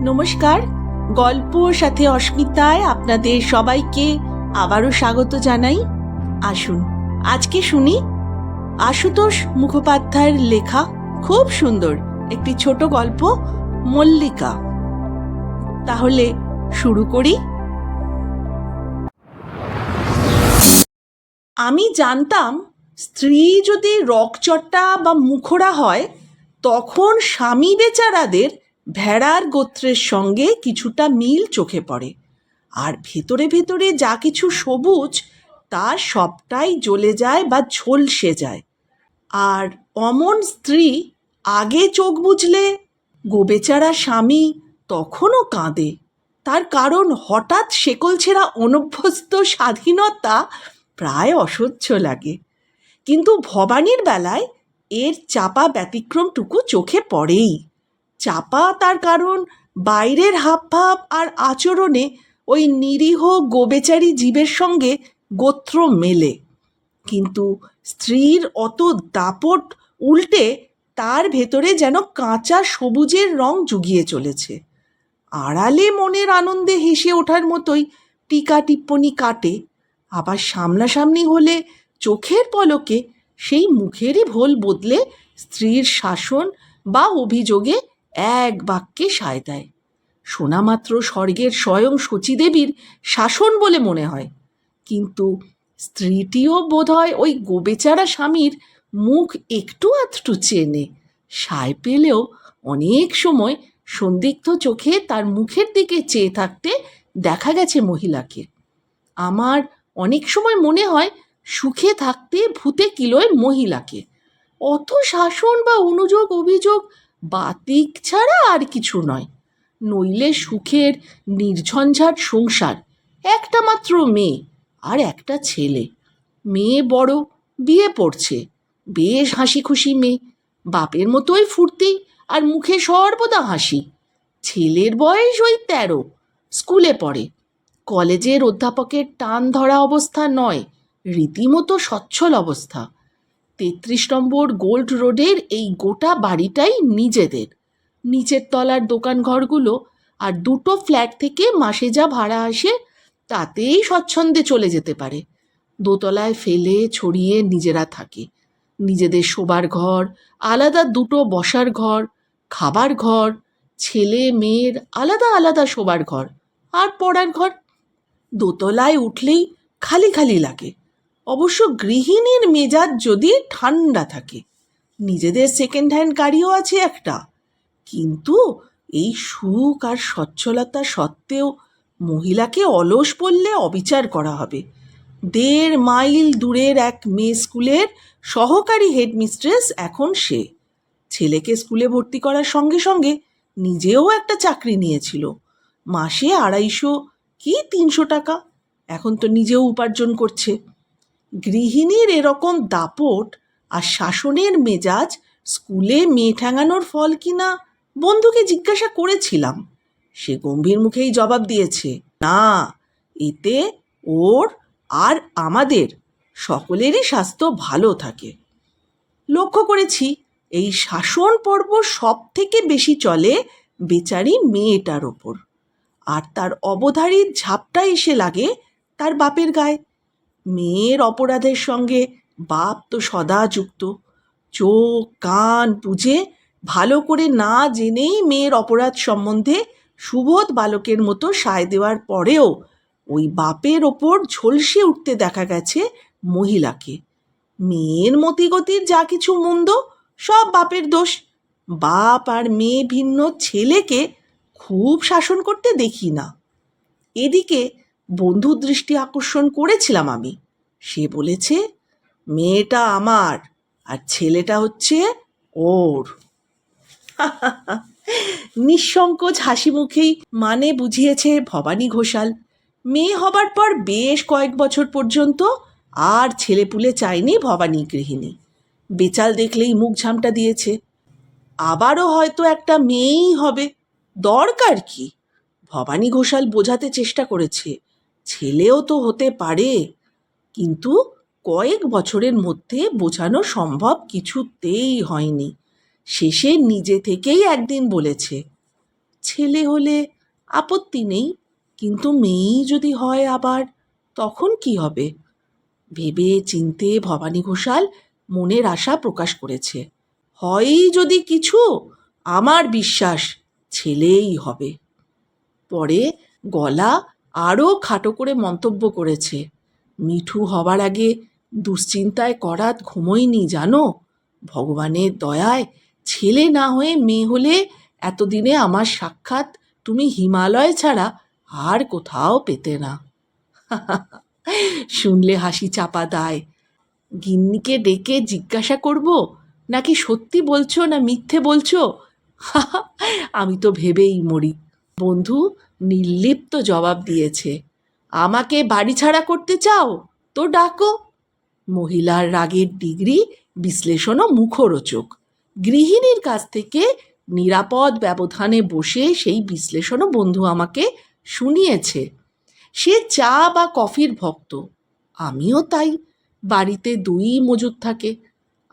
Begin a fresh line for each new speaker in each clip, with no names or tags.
নমস্কার, গল্প সাথে অস্মিতায় আপনাদের সবাইকে আবারও স্বাগত জানাই। আসুন আজকে শুনি আশুতোষ মুখোপাধ্যায়ের লেখা খুব সুন্দর একটি ছোট গল্প, মল্লিকা। তাহলে শুরু করি। আমি জানতাম স্ত্রী যদি রকচটা বা মুখোড়া হয় তখন স্বামী বেচারাদের ভেড়ার গোত্রের সঙ্গে কিছুটা মিল চোখে পড়ে, আর ভেতরে ভেতরে যা কিছু সবুজ তার সবটাই জ্বলে যায় বা ঝলসে যায়। আর অমন স্ত্রী আগে চোখ বুঝলে গোবেচারা স্বামী তখনও কাঁদে। তার কারণ হঠাৎ শেকল ছেঁড়া অনভ্যস্ত স্বাধীনতা প্রায় অসহ্য লাগে। কিন্তু ভবানীর বেলায় এর চাপা ব্যতিক্রমটুকু চোখে পড়েই। চাপা তার কারণ বাইরের হাবভাব আর আচরণে ওই নিরীহ গোবেচারি জীবের সঙ্গে গোত্র মেলে, কিন্তু স্ত্রীর অত দাপট উল্টে তার ভেতরে যেন কাঁচা সবুজের রং জুগিয়ে চলেছে। আড়ালে মনের আনন্দে হেসে ওঠার মতোই টিকা টিপ্পনি কাটে, আবার সামনাসামনি হলে চোখের পলকে সেই মুখেরই ভোল বদলে স্ত্রীর শাসন বা অভিযোগে এক বাক্যে সায় দেয়। শোনামাত্র স্বর্গের স্বয়ং শচীদেবীর শাসন বলে মনে হয়, কিন্তু স্ত্রীটিও বোধহয় ওই গোবেচারা স্বামীর মুখ একটু আধটু চেনে। সায় পেলেও অনেক সময় সন্দিগ্ধ চোখে তার মুখের দিকে চেয়ে থাকতে দেখা গেছে মহিলাকে। আমার অনেক সময় মনে হয় সুখে থাকতে ভূতে কিলোয় মহিলাকে। অত শাসন বা অনুযোগ অভিযোগ বাতিক ছাড়া আর কিছু নয়। নইলে সুখের নির্ঝঞ্ঝাট সংসার, একটা মাত্র মেয়ে আর একটা ছেলে। মেয়ে বড়, বিয়ে পড়ছে, বেশ হাসি খুশি মেয়ে, বাপের মতোই ফুর্তি আর মুখে সর্বদা হাসি। ছেলের বয়স ওই 13, স্কুলে পড়ে। কলেজের অধ্যাপকের টান ধরা অবস্থা নয়, রীতিমতো সচ্ছল অবস্থা। 33 নম্বর গোল্ড রোডের এই গোটা বাড়িটাই নিজেদের। নিচের তলার দোকান ঘরগুলো আর 2টো ফ্ল্যাট থেকে মাসে যা ভাড়া আসে তাতেই স্বচ্ছন্দে চলে যেতে পারে। দোতলায় ফেলে ছড়িয়ে নিজেরা থাকে। নিজেদের শোবার ঘর, আলাদা 2টো বসার ঘর, খাবার ঘর, ছেলে মেয়ের আলাদা আলাদা শোবার ঘর আর পড়ার ঘর। দোতলায় উঠলেই খালি খালি লাগে, অবশ্য গৃহিণীর মেজাজ যদি ঠান্ডা থাকে। নিজেদের সেকেন্ড হ্যান্ড গাড়িও আছে একটা, কিন্তু এই সুখ আর সচ্ছলতা সত্ত্বেও মহিলাকে অলস বললে অবিচার করা হবে। 1.5 মাইল দূরের এক মেয়ে স্কুলের সহকারী হেডমিস্ট্রেস এখন সে। ছেলেকে স্কুলে ভর্তি করার সঙ্গে সঙ্গে নিজেও একটা চাকরি নিয়েছিল। মাসে 250 কি 300 টাকা, এখন তো নিজেও উপার্জন করছে। গৃহিণীর এরকম দাপট আর শাসনের মেজাজ স্কুলে মেয়ে ঠ্যাঙানোর ফল কিনা বন্ধুকে জিজ্ঞাসা করেছিলাম। সে গম্ভীর মুখেই জবাব দিয়েছে, না, এতে ওর আর আমাদের সকলেরই স্বাস্থ্য ভালো থাকে। লক্ষ্য করেছি এই শাসন পর্ব সব থেকে বেশি চলে বেচারি মেয়েটার ওপর, আর তার অবধারিত ঝাপটা এসে লাগে তার বাপের গায়ে। মেয়ের অপরাধের সঙ্গে বাপ তো সদা যুক্ত। চোখ কান বুঝে ভালো করে না জেনেই মেয়ের অপরাধ সম্বন্ধে সুবোধ বালকের মতো সায় দেওয়ার পরেও ওই বাপের ওপর ঝলসে উঠতে দেখা গেছে মহিলাকে। মেয়ের মতিগতির যা কিছু মন্দ সব বাপের দোষ। বাপ আর মেয়ে ভিন্ন ছেলেকে খুব শাসন করতে দেখি না। এদিকে বন্ধুর দৃষ্টি আকর্ষণ করেছিলাম আমি। সে বলেছে, মেয়েটা আমার আর ছেলেটা হচ্ছে ওর। নিঃসংকোচ হাসি মুখেই মানে বুঝিয়েছে ভবানী ঘোষাল। মেয়ে হবার পর বেশ কয়েক বছর পর্যন্ত আর ছেলেপুলে চায়নি ভবানী গৃহিণী। বেচাল দেখলেই মুখ ঝামটা দিয়েছে। আবারও হয়তো একটা মেয়েই হবে, দরকার কি? ভবানী ঘোষাল বোঝাতে চেষ্টা করেছে, ছেলেও তো হতে পারে, কিন্তু কয়েক বছরের মধ্যে বোঝানো সম্ভব কিছুতেই হয়নি। শেষে নিজে থেকেই একদিন বলেছে, ছেলে হলে আপত্তি নেই, কিন্তু মেয়েই যদি হয় আবার, তখন কি হবে? ভেবে চিন্তে ভবানী ঘোষাল মনের আশা প্রকাশ করেছে। হয়ই যদি কিছু, আমার বিশ্বাস ছেলেই হবে। পরে গলা আরও খাটো করে মন্তব্য করেছে, মিঠু হবার আগে দুশ্চিন্তায় করাত ঘুমোয়নি জানো। ভগবানের দয়ায় ছেলে না হয়ে মেয়ে হলে এতদিনে আমার সাক্ষাৎ তুমি হিমালয় ছাড়া আর কোথাও পেতে না। শুনলে হাসি চাপা দায়। গিন্নিকে ডেকে জিজ্ঞাসা করব নাকি সত্যি বলছো না মিথ্যে বলছো? আমি তো ভেবেই মরি। বন্ধু নির্লিপ্ত জবাব দিয়েছে, আমাকে বাড়ি ছাড়া করতে চাও তো ডাকো। মহিলার রাগের ডিগ্রি বিশ্লেষণও মুখরোচক। গৃহিণীর কাছ থেকে নিরাপদ ব্যবধানে বসে সেই বিশ্লেষণও বন্ধু আমাকে শুনিয়েছে। সে চা বা কফির ভক্ত, আমিও তাই। বাড়িতে দুই মজুদ থাকে।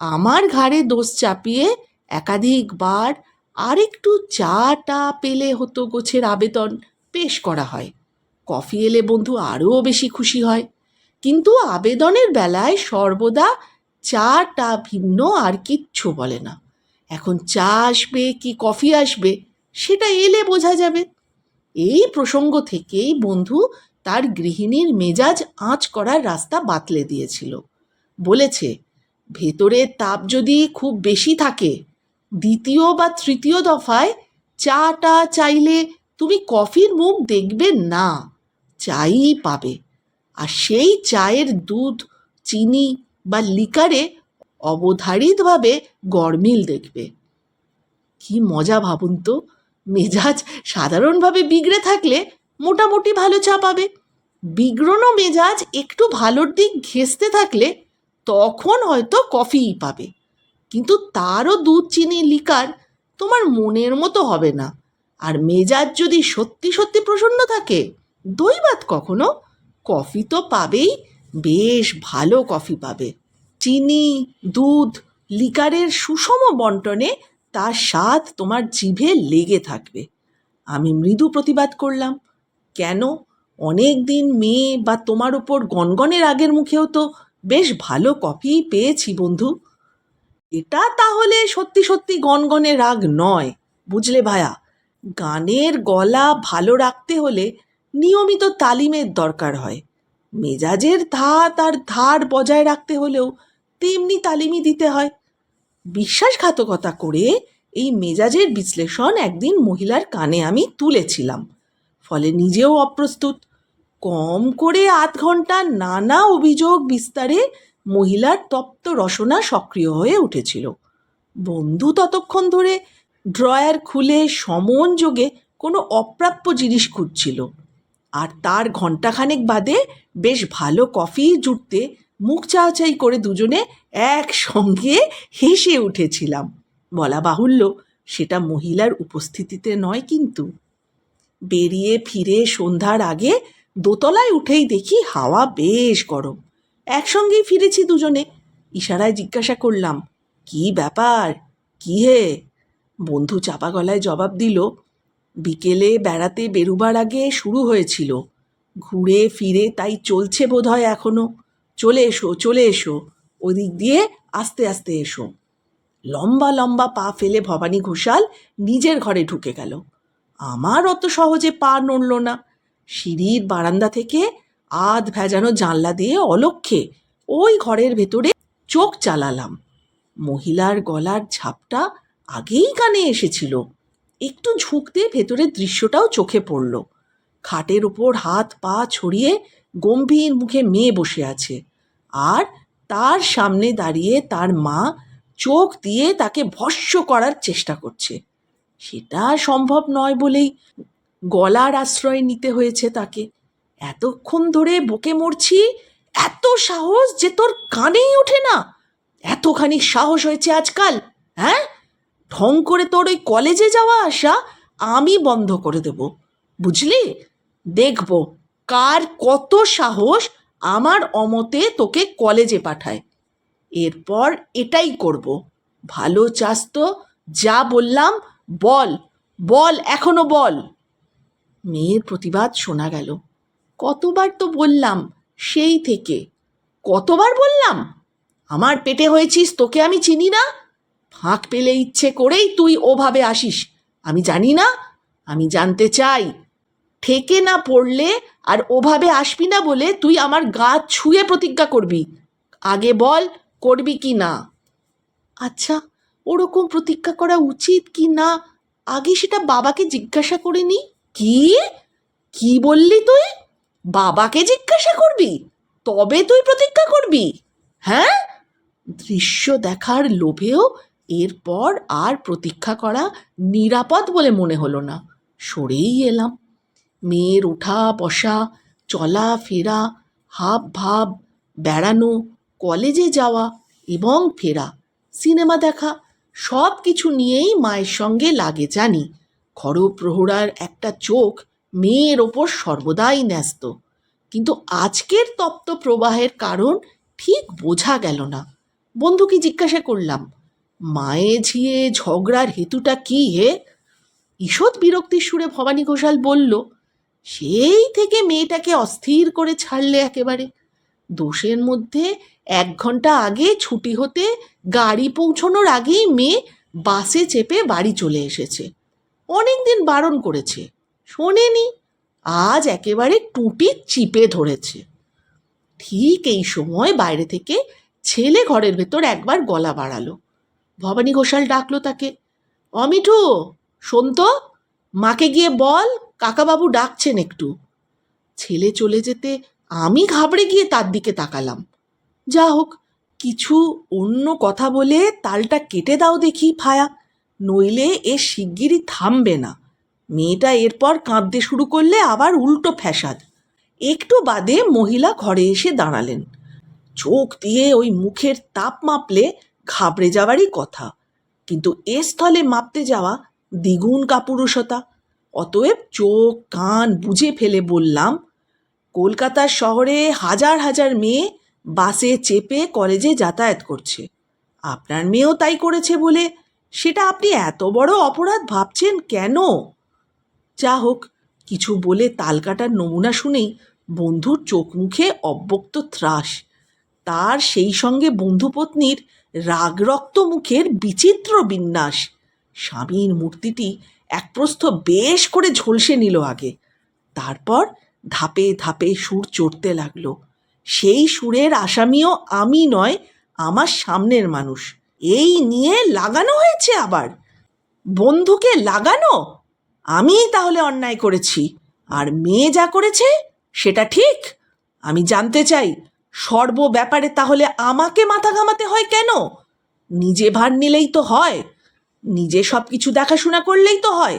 আমার ঘাড়ে দোষ চাপিয়ে একাধিকবার আরেকটু চাটা পেলে হতো গোছের আবেদন পেশ করা হয়। কফি এলে বন্ধু আরও বেশি খুশি হয়, কিন্তু আবেদনের বেলায় সর্বদা চাটা ভিন্ন আর কিচ্ছু বলে না। এখন চা আসবে কি কফি আসবে সেটা এলে বোঝা যাবে। এই প্রসঙ্গ থেকেই বন্ধু তার গৃহিণীর মেজাজ আঁচ করার রাস্তা বাতলে দিয়েছিল। বলেছে, ভেতরের তাপ যদি খুব বেশি থাকে, দ্বিতীয় বা তৃতীয় দফায় চাটা চাইলে তুমি কফির মুখ দেখবে না, চাই পাবে। আর সেই চায়ের দুধ, চিনি বা লিকারে অবধারিতভাবে গরমিল দেখবে। কি মজা ভাবুন তো! মেজাজ সাধারণভাবে বিগড়ে থাকলে মোটামুটি ভালো চা পাবে। বিগড়নো মেজাজ একটু ভালোর দিক ঘেঁষতে থাকলে তখন হয়তো কফিই পাবে, কিন্তু তারও দুধ, চিনি, লিকার তোমার মনের মতো হবে না। আর মেজাজ যদি সত্যি সত্যি প্রসন্ন থাকে, দৈবাত কখনো কফি তো পাবেই, বেশ ভালো কফি পাবে। চিনি, দুধ, লিকারের সুষম বন্টনে তার স্বাদ তোমার জিভে লেগে থাকবে। আমি মৃদু প্রতিবাদ করলাম, কেন, অনেক দিন মেয়ে বা তোমার উপর গনগনের রাগের মুখেও তো বেশ ভালো কফি পেয়েছি বন্ধু। এটা তাহলে সত্যি সত্যি গনগনে রাগ নয়, বুঝলে ভায়া। গানের গলা ভালো রাখতে হলে নিয়মিত তালিমের দরকার হয়। মেজাজের ধাত আর ধার বজায় রাখতে হলেও তেমনি তালিমই দিতে হয়। বিশ্বাসঘাতকতা করে এই মেজাজের বিশ্লেষণ একদিন মহিলার কানে আমি তুলেছিলাম, ফলে নিজেও অপ্রস্তুত। কম করে আধ ঘন্টা নানা অভিযোগ বিস্তারে মহিলার তপ্ত রসনা সক্রিয় হয়ে উঠেছিল। বন্ধু ততক্ষণ ধরে ড্রয়ার খুলে সমন যোগে কোনো অপ্রাপ্য জিনিস খুঁজছিল, আর তার ঘণ্টাখানেক বাদে বেশ ভালো কফি জুটতে মুখ চাওয়াচাই করে দুজনে একসঙ্গে হেসে উঠেছিলাম। বলা বাহুল্য, সেটা মহিলার উপস্থিতিতে নয় কিন্তু। বেরিয়ে ফিরে সন্ধ্যার আগে দোতলায় উঠেই দেখি হাওয়া বেশ গরম। একসঙ্গেই ফিরেছি দুজনে। ইশারায় জিজ্ঞাসা করলাম, কি ব্যাপার, কি হে? বন্ধু চাপা গলায় জবাব দিল, বিকেলে বেড়াতে বেরুবার আগে শুরু হয়েছিল, ঘুরে ফিরে তাই চলছে বোধ হয় এখনো। চলে এসো, চলে এসো, ওদিক দিয়ে আস্তে আস্তে এসো। লম্বা লম্বা পা ফেলে ভবানী ঘোষাল নিজের ঘরে ঢুকে গেল। আমার অত সহজে পা নড়ল না। সিঁড়ির বারান্দা থেকে আধ ভেজানো জানলা দিয়ে অলক্ষ্যে ওই ঘরের ভেতরে চোখ চালালাম। মহিলার গলার ঝাপটা আগেই কানে এসেছিল। একটু ঝুঁকতে ভেতরের দৃশ্যটাও চোখে পড়ল। খাটের ওপর হাত পা ছড়িয়ে গম্ভীর মুখে মেয়ে বসে আছে, আর তার সামনে দাঁড়িয়ে তার মা চোখ দিয়ে তাকে ভস্ম করার চেষ্টা করছে। সেটা সম্ভব নয় বলেই গলার আশ্রয় নিতে হয়েছে তাকে। এতক্ষণ ধরে বকে মরছি, এত সাহস যে তোর কানেই ওঠে না? এতখানি সাহস হয়েছে আজকাল, হ্যাঁ? ঢং করে তোর ওই কলেজে যাওয়া আসা আমি বন্ধ করে দেব, বুঝলি? দেখব কার কত সাহস আমার অমতে তোকে কলেজে পাঠায়। এরপর এটাই করব। ভালো চাস তো? যা বললাম বল, বল, এখনো বল। মেয়ের প্রতিবাদ শোনা গেল। কতবার তো বললাম সেই থেকে। কতবার বললাম? আমার পেটে হয়েছিস, তোকে আমি চিনি না? ফাঁক পেলে ইচ্ছে করেই তুই ওভাবে আসিস। আমি জানি না? আমি জানতে চাই। ঠেকে না পড়লে আর ওভাবে আসবি না বলে তুই আমার গা ছুঁয়ে প্রতিজ্ঞা করবি। আগে বল, করবি কি না? আচ্ছা, ওরকম প্রতিজ্ঞা করা উচিত কি না আগে সেটা বাবাকে জিজ্ঞাসা করে নি। কি? কি বললি তুই? বাবাকে জিজ্ঞাসা করবি? তবে তুই প্রতিজ্ঞা করবি? হ্যাঁ? দৃশ্য দেখার লোভেও এরপর আর প্রতীক্ষা করা নিরাপদ বলে মনে হলো না। সরেই এলাম। মেয়ের ওঠা বসা, চলা ফেরা, হাব ভাব, বেড়ানো, কলেজে যাওয়া এবং ফেরা, সিনেমা দেখা, সব কিছু নিয়েই মায়ের সঙ্গে লাগে জানি। খরপ্রহরার একটা চোখ মেয়ের ওপর সর্বদাই ন্যস্ত। কিন্তু আজকের তপ্ত প্রবাহের কারণ ঠিক বোঝা গেল না। বন্ধুকে জিজ্ঞাসা করলাম, মায়ে ঝিয়ে ঝগড়ার হেতুটা কি হে? ঈষৎ বিরক্তির সুরে ভবানী ঘোষাল বলল, সেই থেকে মেয়েটাকে অস্থির করে ছাড়লে একেবারে। দোষের মধ্যে 1 ঘন্টা আগে ছুটি হতে গাড়ি পৌঁছানোর আগেই মেয়ে বাসে চেপে বাড়ি চলে এসেছে। অনেক দিন বারণ করেছে, শোনেনি। আজ একেবারে টুটি চিপে ধরেছে। ঠিক এই সময় বাইরে থেকে ছেলে ঘরের ভেতর একবার গলা বাড়ালো। ভবানী ঘোষাল ডাকলো তাকে, অমিঠু, শোন তো, মাকে গিয়ে বল কাকাবাবু ডাকছেন একটু। ছেলে চলে যেতে আমি ঘাবড়ে গিয়ে তার দিকে তাকালাম। যা হোক, কিছু অন্য কথা বলে তালটা কেটে দাও দেখি ভায়া, নইলে এ শিগগিরই থামবে না। মেয়েটা এরপর কাঁদতে শুরু করলে আবার উল্টো ফ্যাসাদ। একটু বাদে মহিলা ঘরে এসে দাঁড়ালেন। চোখ দিয়ে ওই মুখের তাপ মাপলে ঘাবড়ে যাওয়ারই কথা, কিন্তু এ স্থলে মাপতে যাওয়া দ্বিগুণ কাপুরুষতা। অতএব চোখ কান বুঝে ফেলে বললাম, কলকাতার শহরে হাজার হাজার মেয়ে বাসে চেপে কলেজে যাতায়াত করছে। আপনার মেয়েও তাই করেছে বলে সেটা আপনি এত বড় অপরাধ ভাবছেন কেন? যা হোক, কিছু বলে তাল কাটার নমুনা শুনেই বন্ধুর চোখ মুখে অব্যক্ত ত্রাস, তার সেই সঙ্গে বন্ধুপত্নীর রাগরক্ত মুখের বিচিত্র বিন্যাস। স্বামীর মূর্তিটি এক প্রস্থ বেশ করে ঝলসে নিল আগে, তারপর ধাপে ধাপে সুর চড়তে লাগলো। সেই সুরের আসামিও আমি নয়, আমার সামনের মানুষ। এই নিয়ে লাগানো হয়েছে আবার। বন্ধুকে লাগানো? আমিই তাহলে অন্যায় করেছি, আর মেয়ে যা করেছে সেটা ঠিক? আমি জানতে চাই, সর্ব ব্যাপারে তাহলে আমাকে মাথা ঘামাতে হয় কেন? নিজে ভার নিলেই তো হয়, নিজে সব কিছু দেখাশোনা করলেই তো হয়।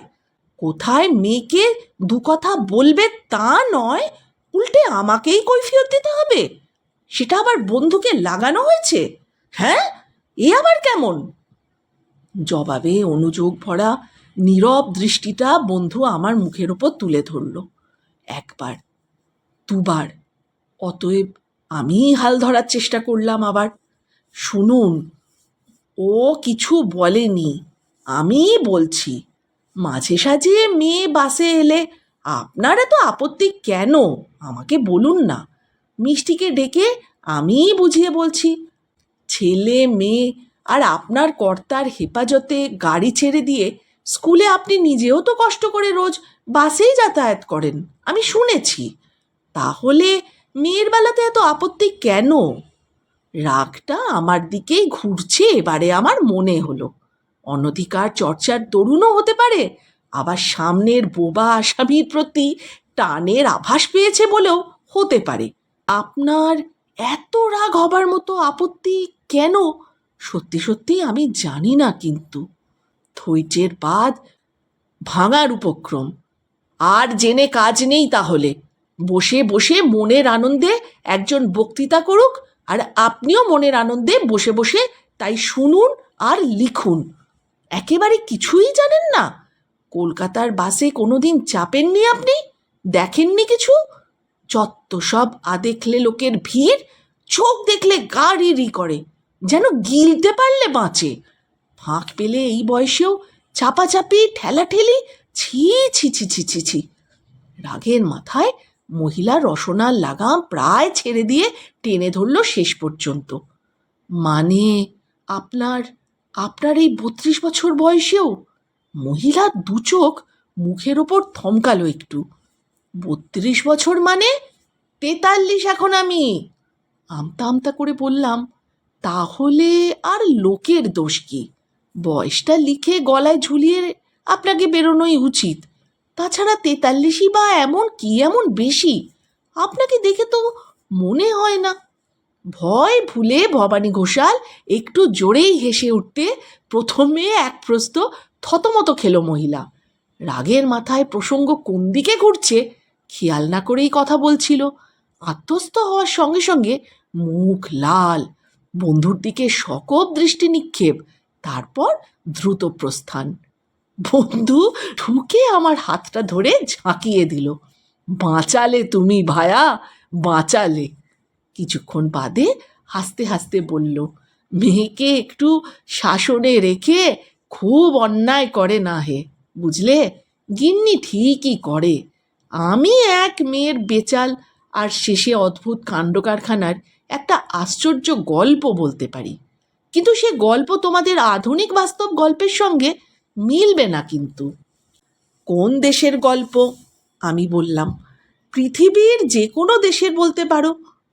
কোথায় মেয়েকে দু কথা বলবে তা নয়, উল্টে আমাকেই কৈফিয়ত দিতে হবে। সেটা আবার বন্ধুকে লাগানো হয়েছে? হ্যাঁ, এ আবার কেমন? জবাবে অনুযোগ ভরা নীরব দৃষ্টিটা বন্ধু আমার মুখের ওপর তুলে ধরল। একবার, দুবার, অতএব আমিই হাল ধরার চেষ্টা করলাম আবার। শুনুন, ও কিছু বলেনি, আমিই বলছি। মাঝে সাঝে মেয়ে বাসে এলে আপনার এত আপত্তি কেন আমাকে বলুন না। মিষ্টিকে ডেকে আমিই বুঝিয়ে বলছি। ছেলে মেয়ে আর আপনার কর্তার হেফাজতে গাড়ি ছেড়ে দিয়ে স্কুলে আপনি নিজেও তো কষ্ট করে রোজ বাসেই যাতায়াত করেন, আমি শুনেছি। তাহলে মেয়ের বেলাতে এত আপত্তি কেন? রাগটা আমার দিকেই ঘুরছে এবারে আমার মনে হলো। অনধিকার চর্চার দরুনও হতে পারে, আবার সামনের বোবা আসামির প্রতি টানের আভাস পেয়েছে বলেও হতে পারে। আপনার এত রাগ হবার মতো আপত্তি কেন সত্যি সত্যি আমি জানি না, কিন্তু ধৈর্যের বাঁধ ভাঙার উপক্রম। আর জেনে কাজ নেই তাহলে। বসে বসে মনের আনন্দে একজন বক্তৃতা করুক, আর আপনিও মনের আনন্দে বসে বসে তাই শুনুন আর লিখুন। একেবারে কিছুই জানেন না? কলকাতার বাসে কোনোদিন চাপেননি আপনি? দেখেননি কিছু? যত সব আদেখলে লোকের ভিড়, চোখ দেখলে গা রি করে, যেন গিলতে পারলে বাঁচে। ফাঁক পেলে এই বয়সেও চাপাচাপি, ঠেলাঠেলি, ছি ছি ছি ছি ছি ছি। রাগের মাথায় মহিলা রসনার লাগাম প্রায় ছেড়ে দিয়ে টেনে ধরল শেষ পর্যন্ত। মানে আপনার আপনার এই 32 বছর বয়সেও? মহিলার দু চোখ মুখের ওপর থমকালো একটু। 32 বছর মানে? 43 এখন আমি। আমতা আমতা করে বললাম, তাহলে আর লোকের দোষ কি? বয়সটা লিখে গলায় ঝুলিয়ে আপনাকে বেরোনোই উচিত। তাছাড়া 43ই বা এমন কি এমন বেশি? আপনাকে দেখে তো মনে হয় না। ভয় ভুলে ভবানী ঘোষাল একটু জোরেই হেসে উঠতে প্রথমে এক প্রস্ত থতমত খেল মহিলা। রাগের মাথায় প্রসঙ্গ কোন দিকে ঘুরছে খেয়াল না করেই কথা বলছিল। আত্মস্থ হওয়ার সঙ্গে সঙ্গে মুখ লাল, বন্ধুর দিকে সকপ দৃষ্টি নিক্ষেপ, তারপর দ্রুত প্রস্থান। বন্ধু ঢুকে আমার হাতটা ধরে ঝাঁকিয়ে দিল। বাঁচালে তুমি ভায়া, বাঁচালে। কিছুক্ষণ বাদে হাসতে হাসতে বলল, মেয়েকে একটু শাসনে রেখে খুব অন্যায় করে না হে, বুঝলে? গিন্নি ঠিকই করে। আমি এক মেয়ের বেচাল আর শেষে অদ্ভুত কাণ্ড কারখানার একটা আশ্চর্য গল্প বলতে পারি, কিন্তু সে গল্প তোমাদের আধুনিক বাস্তব গল্পের সঙ্গে মিলবে না। কিন্তু কোন দেশের গল্প? আমি বললাম, পৃথিবীর যে কোনো দেশের বলতে পারো।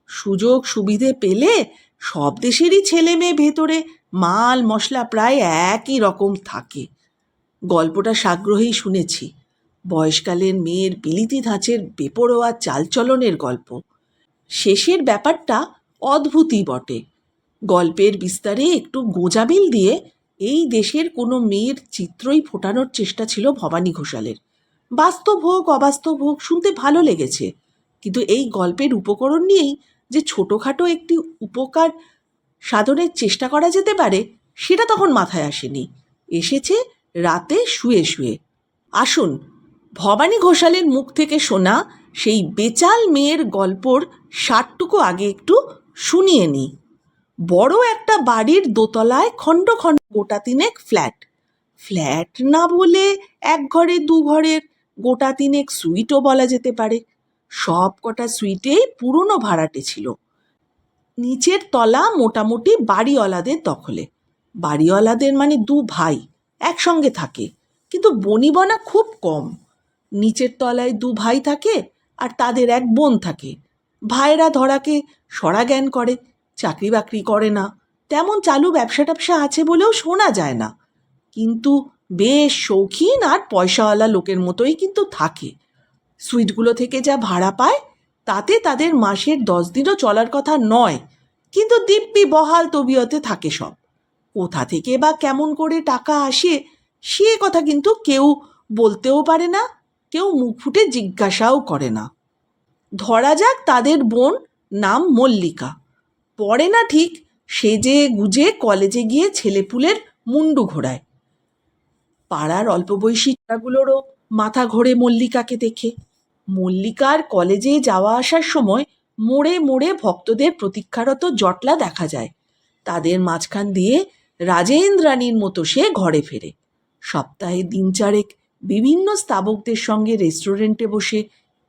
সুযোগ সুবিধে পেলে সব দেশেরই ছেলে মেয়ে ভেতরে মাল মশলা প্রায় একই রকম থাকে। গল্পটা সাগ্রহেই শুনেছি। বয়সকালের মেয়ের বিলিতি ধাঁচের বেপরোয়া চালচলনের গল্প। শেষের ব্যাপারটা অদ্ভুতই বটে। গল্পের বিস্তারে একটু গোঁজামিল দিয়ে এই দেশের কোনো মেয়ের চিত্রই ফোটানোর চেষ্টা ছিল ভবানী ঘোষালের। বাস্তব হোক অবাস্তব হোক শুনতে ভালো লেগেছে, কিন্তু এই গল্পের উপকরণ নিয়েই যে ছোটোখাটো একটি উপকার সাধনের চেষ্টা করা যেতে পারে সেটা তখন মাথায় আসেনি। এসেছে রাতে শুয়ে শুয়ে। আসুন, ভবানী ঘোষালের মুখ থেকে শোনা সেই বেচাল মেয়ের গল্পর 60টুকু আগে একটু শুনিয়ে নিই। বড় একটা বাড়ির দোতলায় খণ্ড খণ্ড গোটা তিনেক ফ্ল্যাট। ফ্ল্যাট না বলে এক ঘরে দু ঘরের গোটা তিনেক সুইটও বলা যেতে পারে। সব কটা সুইটেই পুরনো ভাড়াটে ছিল। নিচের তলা মোটামুটি বাড়িওয়ালাদের দখলে। বাড়িওয়ালাদের মানে দু ভাই একসঙ্গে থাকে, কিন্তু বনিবনা খুব কম। নিচের তলায় দু ভাই থাকে আর তাদের এক বোন থাকে। ভাইরা ধরাকে সরা জ্ঞান করে, চাকরি বাকরি করে না, তেমন চালু ব্যবসা ট্যাবসা আছে বলেও শোনা যায় না, কিন্তু বেশ শৌখিন আর পয়সাওয়ালা লোকের মতোই কিন্তু থাকে। সুইটগুলো থেকে যা ভাড়া পায় তাতে তাদের মাসের 10 দিনও চলার কথা নয়, কিন্তু দিব্যি বহাল তবিয়তে থাকে সব। কোথা থেকে বা কেমন করে টাকা আসে সে কথা কিন্তু কেউ বলতেও পারে না, কেউ মুখ ফুটে জিজ্ঞাসাও করে না। ধরা যাক তাদের বোন নাম মল্লিকা। পড়ে না ঠিক, সেজে গুজে কলেজে গিয়ে ছেলেপুলের মুন্ডু ঘোরায়। পাড়ার অল্প বয়সী ছেলেগুলোরও মাথা ঘোরে মল্লিকাকে দেখে। মল্লিকার কলেজে যাওয়া আসার সময় মোড়ে মোড়ে ভক্তদের প্রতীক্ষারত জটলা দেখা যায়। তাদের মাঝখান দিয়ে রাজেন্দ্রাণীর মতো সে ঘরে ফেরে। সপ্তাহে 3-4 বিভিন্ন স্তাবকদের সঙ্গে রেস্টুরেন্টে বসে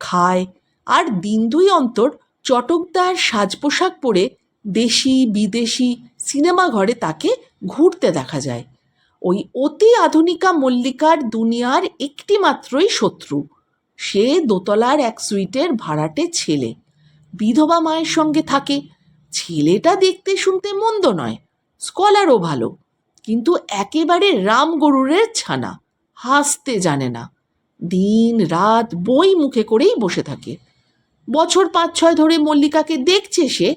খায়, আর 2 দিন অন্তর চটকদার সাজ পোশাক পরে দেশি বিদেশি সিনেমা ঘরে তাকে ঘুরতে দেখা যায়। ওই অতি আধুনিকা মল্লিকার দুনিয়ার একটি মাত্রই শত্রু। সে দোতলার এক সুইটের ভাড়াটে ছেলে, বিধবা মায়ের সঙ্গে থাকে। ছেলেটা দেখতে শুনতে মন্দ নয়, স্কলারও ভালো, কিন্তু একেবারে রামগরুরের ছানা, হাসতে জানে না। দিন রাত বই মুখে করেই বসে থাকে। বছর 5-6 ধরে মল্লিকাকে দেখছে সে।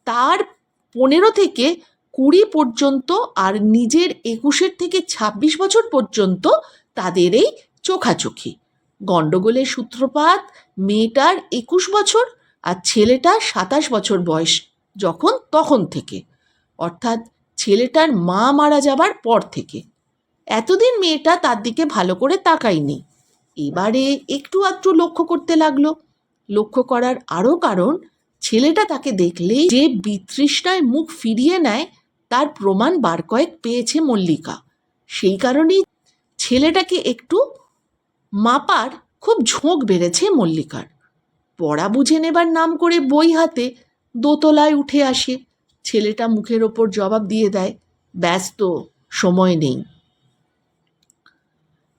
তার 15 থেকে 20 পর্যন্ত আর নিজের 21 থেকে 26 বছর পর্যন্ত তাদের এই চোখাচোখি। গণ্ডগোলের সূত্রপাত মেয়েটার 21 বছর আর ছেলেটার 27 বছর বয়স যখন তখন থেকে, অর্থাৎ ছেলেটার মা মারা যাবার পর থেকে। এতদিন মেয়েটা তার দিকে ভালো করে তাকায়নি, এবারে একটু আধটু লক্ষ্য করতে লাগলো। লক্ষ্য করার আরও কারণ, ছেলেটা তাকে দেখলেই যে বিতৃষ্ণায় মুখ ফিরিয়ে নেয় তার প্রমাণ বার কয়েক পেয়েছে মল্লিকা। সেই কারণেই ছেলেটাকে একটু মাপার খুব ঝোঁক বেড়েছে মল্লিকার। পড়া বুঝে নেবার নাম করে বই হাতে দোতলায় উঠে আসে। ছেলেটা মুখের ওপর জবাব দিয়ে দেয়, ব্যস্ত, সময় নেই।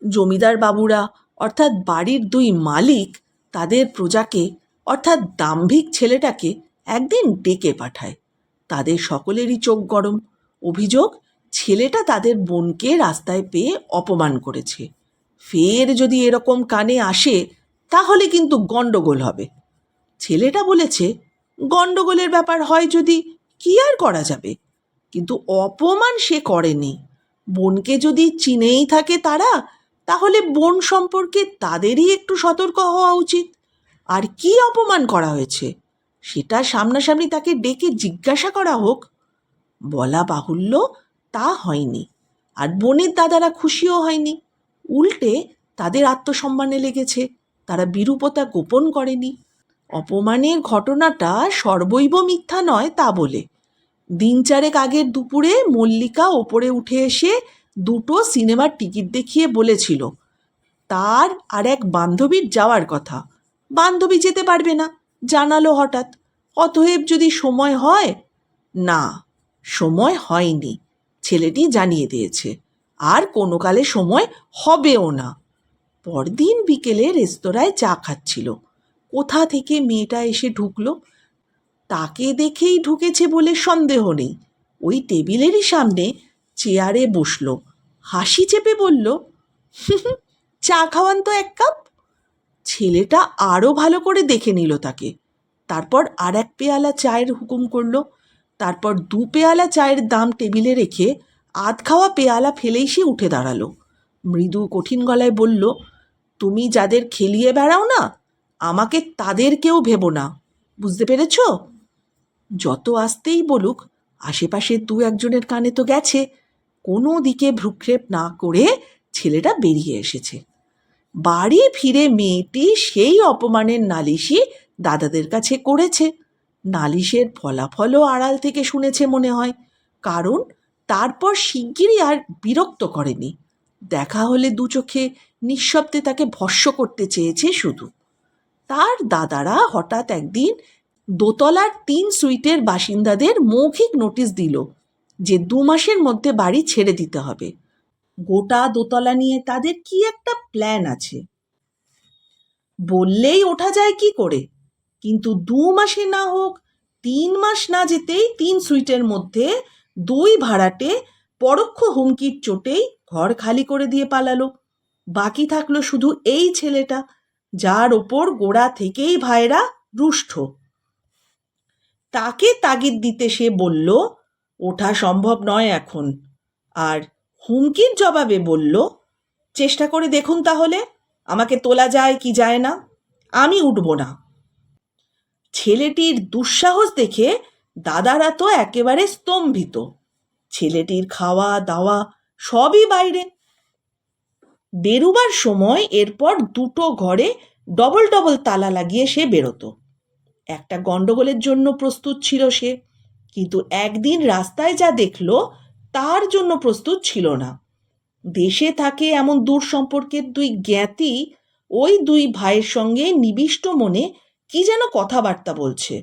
জমিদার বাবুরা অর্থাৎ বাড়ির দুই মালিক তাদের প্রজাকে অর্থাৎ দাম্ভিক ছেলেটাকে একদিন ডেকে পাঠায়। তাদের সকলেরই চোখ গরম। অভিযোগ, ছেলেটা তাদের বোনকে রাস্তায় পেয়ে অপমান করেছে। ফের যদি এরকম কানে আসে তাহলে কিন্তু গণ্ডগোল হবে। ছেলেটা বলেছে, গণ্ডগোলের ব্যাপার হয় যদি, কি আর করা যাবে, কিন্তু অপমান সে করেনি। বোনকে যদি চিনেই থাকে তারা, তাহলে বোন সম্পর্কে তাদেরই একটু সতর্ক হওয়া উচিত। আর কি অপমান করা হয়েছে সেটা সামনাসামনি তাকে ডেকে জিজ্ঞাসা করা হোক। বলা বাহুল্য, তা হয়নি। আর বোনের দাদারা খুশিও হয়নি। উল্টে তাদের আত্মসম্মানে লেগেছে। তারা বিরূপতা গোপন করেনি। অপমানের ঘটনাটা সর্বৈব মিথ্যা নয় তা বলে দিন চারেক আগের দুপুরে মল্লিকা ওপরে উঠে এসে দুটো সিনেমার টিকিট দেখিয়ে বলেছিল তার আর এক বান্ধবীর যাওয়ার কথা। বান্ধবী যেতে পারবে না, জানালো হঠাৎ। অতএব যদি সময় হয়। না, সময় হয়নি, ছেলেটি জানিয়ে দিয়েছে। আর কোনো কালে সময় হবেও না। পরদিন বিকেলে রেস্তোরাঁয় চা খাচ্ছিল। কোথা থেকে মেয়েটা এসে ঢুকলো। তাকে দেখেই ঢুকেছে বলে সন্দেহ নেই। ওই টেবিলেরই সামনে চেয়ারে বসলো, হাসি চেপে বলল, চা খাওয়ান তো এক কাপ। ছেলেটা আরও ভালো করে দেখে নিল তাকে। তারপর আর এক পেয়ালা চায়ের হুকুম করলো। তারপর 2 পেয়ালা চায়ের দাম টেবিলে রেখে আধ খাওয়া পেয়ালা ফেলেই সে উঠে দাঁড়ালো। মৃদু কঠিন গলায় বলল, তুমি যাদের খেলিয়ে বেড়াও না, আমাকে তাদের কেউ ভেবো না, বুঝতে পেরেছ? যত আসতেই বলুক, আশেপাশে 2-1 কানে তো গেছে। কোনো দিকে ভ্রুক্ষেপ না করে ছেলেটা বেরিয়ে এসেছে। বাড়ি ফিরে মেয়েটি সেই অপমানের নালিশই দাদাদের কাছে করেছে। নালিশের ফলাফলও আড়াল থেকে শুনেছে মনে হয়, কারণ তারপর শিগগিরই আর বিরক্ত করেনি। দেখা হলে 2 চোখে নিঃশব্দে তাকে ভস্ম করতে চেয়েছে শুধু। তার দাদারা হঠাৎ একদিন দোতলার 3 সুইটের বাসিন্দাদের মৌখিক নোটিশ দিল যে 2 মাসের মধ্যে বাড়ি ছেড়ে দিতে হবে। গোটা দোতলা নিয়ে তাদের কি একটা প্ল্যান আছে। বললেই ওঠা যায় কি করে, কিন্তু 2 মাসে না হোক, 3 মাস না যেতেই 3 সুইটের মধ্যে 2 ভাড়াটে পরোক্ষ হুমকির চোটেই ঘর খালি করে দিয়ে পালালো। বাকি থাকলো শুধু এই ছেলেটা, যার ওপর গোড়া থেকেই ভাইরা রুষ্ট। তাকে তাগিদ দিতে সে বলল, ওঠা সম্ভব নয় এখন। আর হুমকির জবাবে বলল, চেষ্টা করে দেখুন তাহলে, আমাকে তোলা যায় কি যায় না, আমি উঠব না। ছেলেটির দুঃসাহস দেখে দাদারা তো একেবারে স্তম্ভিত। ছেলেটির খাওয়া দাওয়া সবই বাইরে। বেরুবার সময় এরপর 2টো ঘরে ডবল ডবল তালা লাগিয়ে সে বেরোতো। একটা গণ্ডগোলের জন্য প্রস্তুত ছিল সে, কিন্তু একদিন রাস্তায় যা দেখলো তার জন্য প্রস্তুত ছিল না। দেশে থাকে এমন দূর সম্পর্কের 2 জ্ঞাতি ওই 2 ভাইয়ের সঙ্গে নিবিষ্ট মনে কি যেন কথাবার্তা বলছে।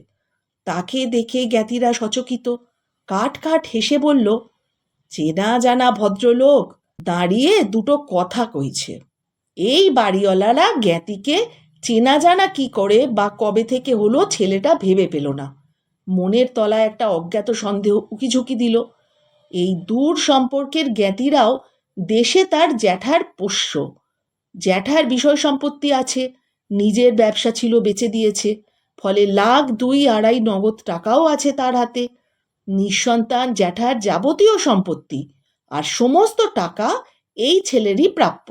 তাকে দেখে জ্ঞাতিরা সচকিত। কাট কাট হেসে বলল, চেনা জানা ভদ্রলোক দাঁড়িয়ে 2টো কথা কইছে। এই বাড়িওয়ালারা জ্ঞাতিকে চেনা জানা কি করে বা কবে থেকে হলো ছেলেটা ভেবে পেল না। মনের তলায় একটা অজ্ঞাত সন্দেহ উকিঝুঁকি দিল। এই দূর সম্পর্কের জ্ঞাতিরাও দেশে তার জ্যাঠার পোষ্য। জ্যাঠার বিষয় সম্পত্তি আছে, নিজের ব্যবসা ছিল বেচে দিয়েছে, ফলে 1,02,2,5 নগদ টাকাও আছে তার হাতে। নিঃসন্তান জ্যাঠার যাবতীয় সম্পত্তি আর সমস্ত টাকা এই ছেলেরই প্রাপ্য।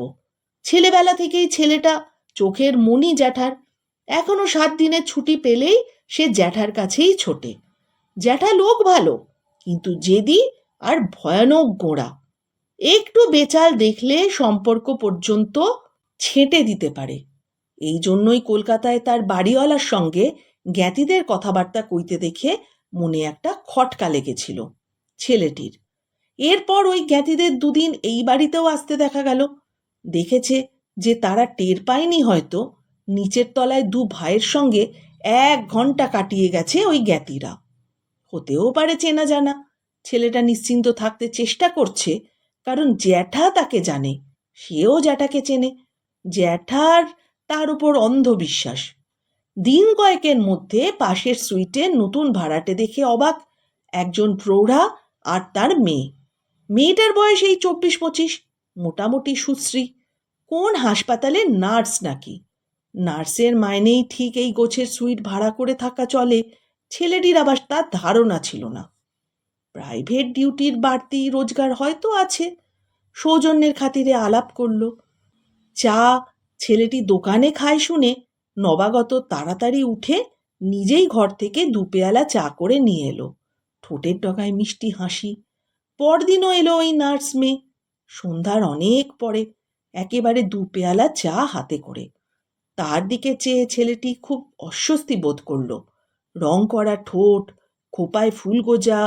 ছেলেবেলা থেকেই ছেলেটা চোখের মণি জ্যাঠার। এখনো 7 দিনের ছুটি পেলেই সে জ্যাঠার কাছেই ছোটে। জ্যাঠা লোক ভালো, কিন্তু জেদি আর ভয়ানক গোঁড়া। একটু বেচাল দেখলে সম্পর্ক পর্যন্ত ছেঁটে দিতে পারে। এই জন্যই কলকাতায় তার বাড়িওয়ালার সঙ্গে জ্ঞাতিদের কথাবার্তা কইতে দেখে মনে একটা খটকা লেগেছিল ছেলেটির। এরপর ওই জ্ঞাতিদের 2 দিন এই বাড়িতেও আসতে দেখা গেল। দেখেছে যে তারা টের পায়নি হয়তো নিচের তলায় দু ভাইয়ের সঙ্গে 1 ঘন্টা কাটিয়ে গেছে ওই জ্ঞাতিরা। হতেও পারে চেনা জানা। ছেলেটা নিশ্চিন্ত থাকতে চেষ্টা করছে, কারণ জ্যাঠা তাকে জানে, সেও জ্যাঠাকে চেনে। জ্যাঠার তার উপর অন্ধবিশ্বাস। দিন কয়েকের মধ্যে পাশের সুইটে নতুন ভাড়াটে দেখে অবাক, একজন প্রৌঢ়া আর তার মেয়ে। মেয়েটার বয়স এই 24-25, মোটামুটি সুশ্রী, কোন হাসপাতালে নার্স নাকি। নার্সের মাইনেই ঠিক এই গোছের সুইট ভাড়া করে থাকা চলে, ছেলেটির আবার তার ধারণা ছিল না। প্রাইভেট ডিউটির বাড়তি রোজগার হয়তো আছে। সৌজন্যের খাতিরে আলাপ করল। চা ছেলেটি দোকানে খায় শুনে নবাগত তাড়াতাড়ি উঠে নিজেই ঘর থেকে 2 পেয়ালা চা করে নিয়ে এলো। ঠোঁটের ডগায় মিষ্টি হাসি। পরদিনও এলো ওই নার্স মেয়ে, সন্ধ্যার অনেক পরে, একেবারে 2 পেয়ালা চা হাতে করে। তার দিকে চেয়ে ছেলেটি খুব অস্বস্তি বোধ করল। রং করা ঠোঁট, খোপায় ফুল গোজা,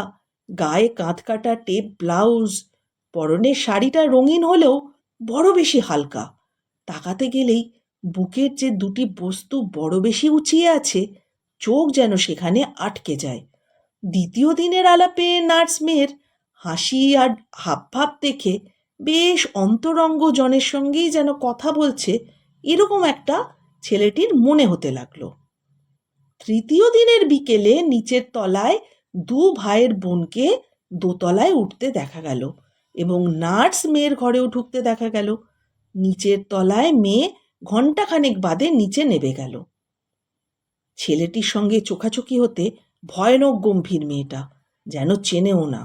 গায়ে কাঁধকাটা টেপ ব্লাউজ, পরনের শাড়িটা রঙিন হলেও বড় বেশি হালকা। তাকাতে গেলেই বুকের যে 2টি বস্তু বড় বেশি উঁচিয়ে আছে, চোখ যেন সেখানে আটকে যায়। দ্বিতীয় দিনের আলাপে নার্স মেয়ের হাসি আর হাবভাব দেখে বেশ অন্তরঙ্গ জনের সঙ্গেই যেন কথা বলছে, এরকম একটা ছেলেটির মনে হতে লাগলো। তৃতীয় দিনের বিকেলে নিচের তলায় 2 ভাইয়ের বোনকে দোতলায় উঠতে দেখা গেল এবং নার্স মেয়ের ঘরেও ঢুকতে দেখা গেল। নিচের তলায় মেয়ে ঘণ্টাখানেক বাদে নিচে নেমে গেল। ছেলেটির সঙ্গে চোখাচোখি হতে ভয়ানক গম্ভীর মেয়েটা, যেন চেনেও না।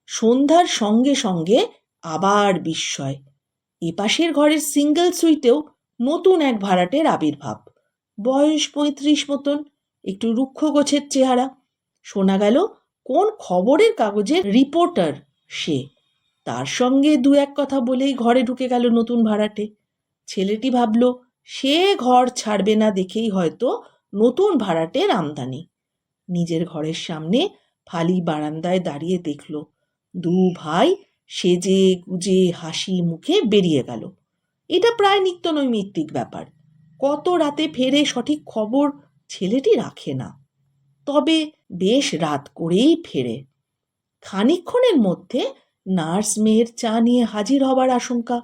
সন্ধ্যার সঙ্গে সঙ্গে আবার বিস্ময়। এপাশের ঘরের সিঙ্গেল সুইটেও নতুন এক ভাড়াটের আবির্ভাব। বয়স 35 মতন, একটু রুক্ষ গোছের চেহারা। শোনা গেল কোন খবরের কাগজের রিপোর্টার সে। তার সঙ্গে 2-1 কথা বলেই ঘরে ঢুকে গেল নতুন ভাড়াটে। ছেলেটি ভাবল সে ঘর ছাড়বে না দেখেই হয়তো নতুন ভাড়াটের আমদানি। নিজের ঘরের সামনে ফালি বারান্দায় দাঁড়িয়ে দেখল 2 ভাই সেজে গুজে হাসি মুখে বেরিয়ে গেল। এটা প্রায় নিত্য নৈমিত্তিক ব্যাপার। কত রাতে ফেরে সঠিক খবর ছেলেটি রাখে না, তবে বেশ রাত করেই ফেরে। খানিকক্ষণের মধ্যে নার্স মেয়ের চা নিয়ে হাজির হবার আশঙ্কা।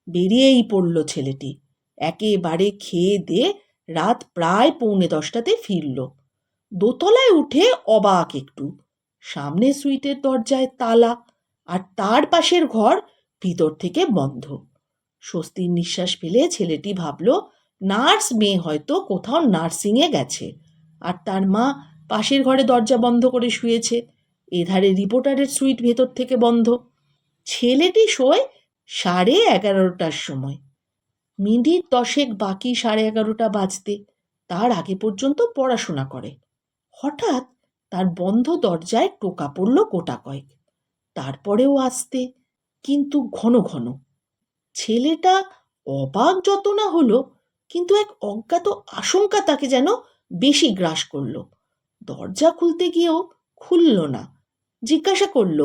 বেরিয়েই পড়ল ছেলেটি। একেবারে খেয়ে দিয়ে রাত প্রায় 9:45 ফিরল। দোতলায় উঠে অবাক একটু, সামনে সুইটের দরজায় তালা, আর তার পাশের ঘর ভিতর থেকে বন্ধ। স্বস্তির নিঃশ্বাস ফেলে ছেলেটি ভাবল নার্স মেয়ে হয়তো কোথাও নার্সিংয়ে গেছে, আর তার মা পাশের ঘরে দরজা বন্ধ করে শুয়েছে। এধারে রিপোর্টারের সুইট ভেতর থেকে বন্ধ। ছেলেটি শোয় 11:30টার সময়। মিনিট 10 বাকি 11:30 বাজতে। তার আগে পর্যন্ত পড়াশোনা করে। হঠাৎ তার বন্ধ দরজায় টোকা পড়ল গোটা কয়েক, তারপরেও আস্তে, কিন্তু ঘন ঘন। ছেলেটা অবাক যত না হলো, কিন্তু এক অজ্ঞাত আশঙ্কা তাকে যেন বেশি গ্রাস করল। দরজা খুলতে গিয়েও খুলল না। জিজ্ঞাসা করল,